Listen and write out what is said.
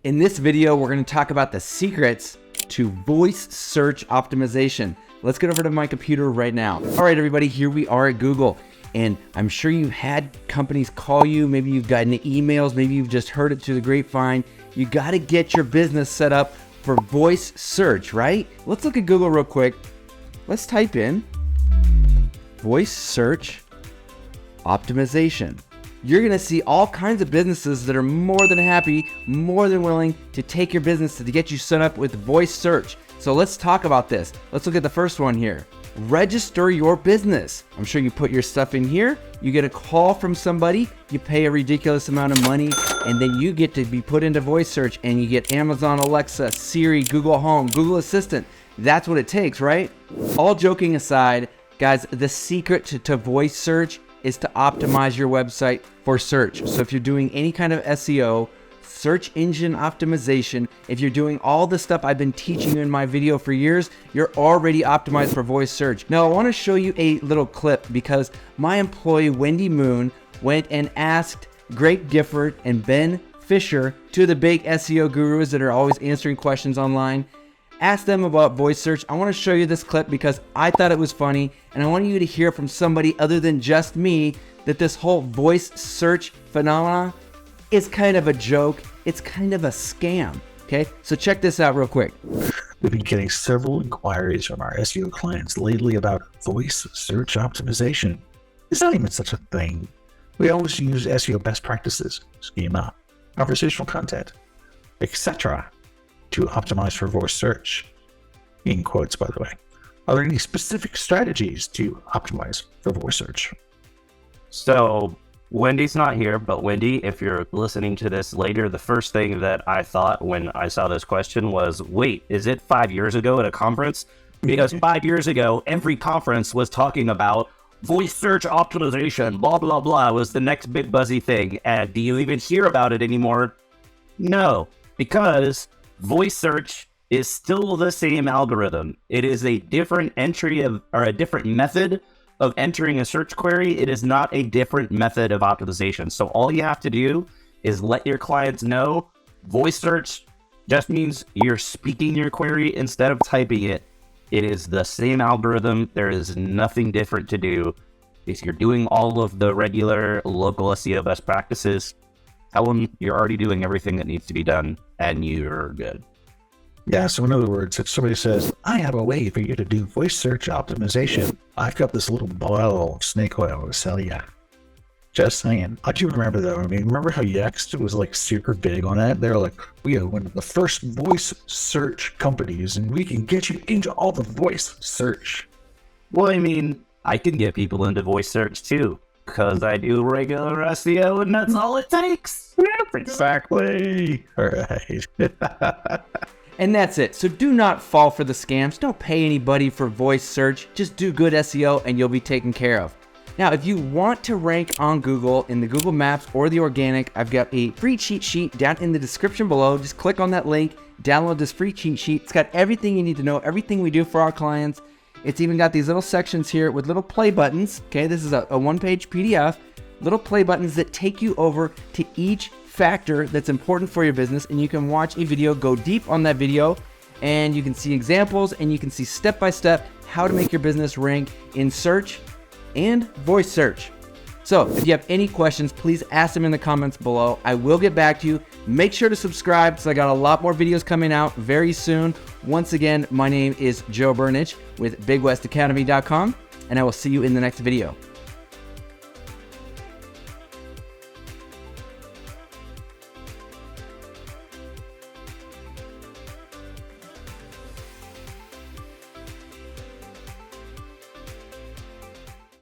In this video, we're going to talk about the secrets to voice search optimization. Let's get over to my computer right now. All right, everybody, here we are at Google. And I'm sure you've had companies call you. Maybe you've gotten emails. Maybe you've just heard it through the grapevine. You got to get your business set up for voice search, right? Let's look at Google real quick. Let's type in voice search optimization. You're gonna see all kinds of businesses that are more than happy, more than willing to take your business to get you set up with voice search. So let's talk about this. Let's look at the first one here. Register your business. I'm sure you put your stuff in here, you get a call from somebody, you pay a ridiculous amount of money, and then you get to be put into voice search and you get Amazon, Alexa, Siri, Google Home, Google Assistant. That's what it takes, right? All joking aside, guys, the secret to voice search is to optimize your website for search. So if you're doing any kind of SEO, search engine optimization, if you're doing all the stuff I've been teaching you in my video for years, you're already optimized for voice search. Now I want to show you a little clip because my employee Wendy Moon went and asked Greg Gifford and Ben Fisher, two of the big SEO gurus that are always answering questions online, ask them about voice search. I want to show you this clip because I thought it was funny and I want you to hear from somebody other than just me that this whole voice search phenomena is kind of a joke. It's kind of a scam. Okay, so check this out real quick. We've been getting several inquiries from our SEO clients lately about voice search optimization. It's not even such a thing. We always use SEO best practices, schema, conversational content, etc. to optimize for voice search. In quotes, by the way. Are there any specific strategies to optimize for voice search? So Wendy's not here, but Wendy, if you're listening to this later, the first thing that I thought when I saw this question was, wait, is it 5 years ago at a conference? Because 5 years ago, every conference was talking about voice search optimization, blah, blah, blah, was the next big buzzy thing. And do you even hear about it anymore? No, because voice search is still the same algorithm. It is a different a different method of entering a search query. It is not a different method of optimization. So all you have to do is let your clients know voice search just means you're speaking your query instead of typing it. It is the same algorithm. There is nothing different to do. If you're doing all of the regular local SEO best practices, tell them you're already doing everything that needs to be done and you're good. Yeah, so in other words, if somebody says, I have a way for you to do voice search optimization, I've got this little bottle of snake oil to sell you. Just saying. I do remember though, I mean, remember how Yext was like super big on that? They're like, we are one of the first voice search companies and we can get you into all the voice search. Well, I mean, I can get people into voice search too, because I do regular SEO and that's all it takes. Exactly. All right. And that's it. So do not fall for the scams. Don't pay anybody for voice search. Just do good SEO and you'll be taken care of. Now, if you want to rank on Google in the Google Maps or the organic, I've got a free cheat sheet down in the description below. Just click on that link, download this free cheat sheet. It's got everything you need to know, everything we do for our clients. It's even got these little sections here with little play buttons. Okay, this is a one-page PDF. Little play buttons that take you over to each factor that's important for your business, and you can watch a video, go deep on that video, and you can see examples and you can see step-by-step how to make your business rank in search and voice search. So if you have any questions, please ask them in the comments below. I will get back to you. Make sure to subscribe because I got a lot more videos coming out very soon. Once again, my name is Joe Burnich with BigWestAcademy.com, and I will see you in the next video.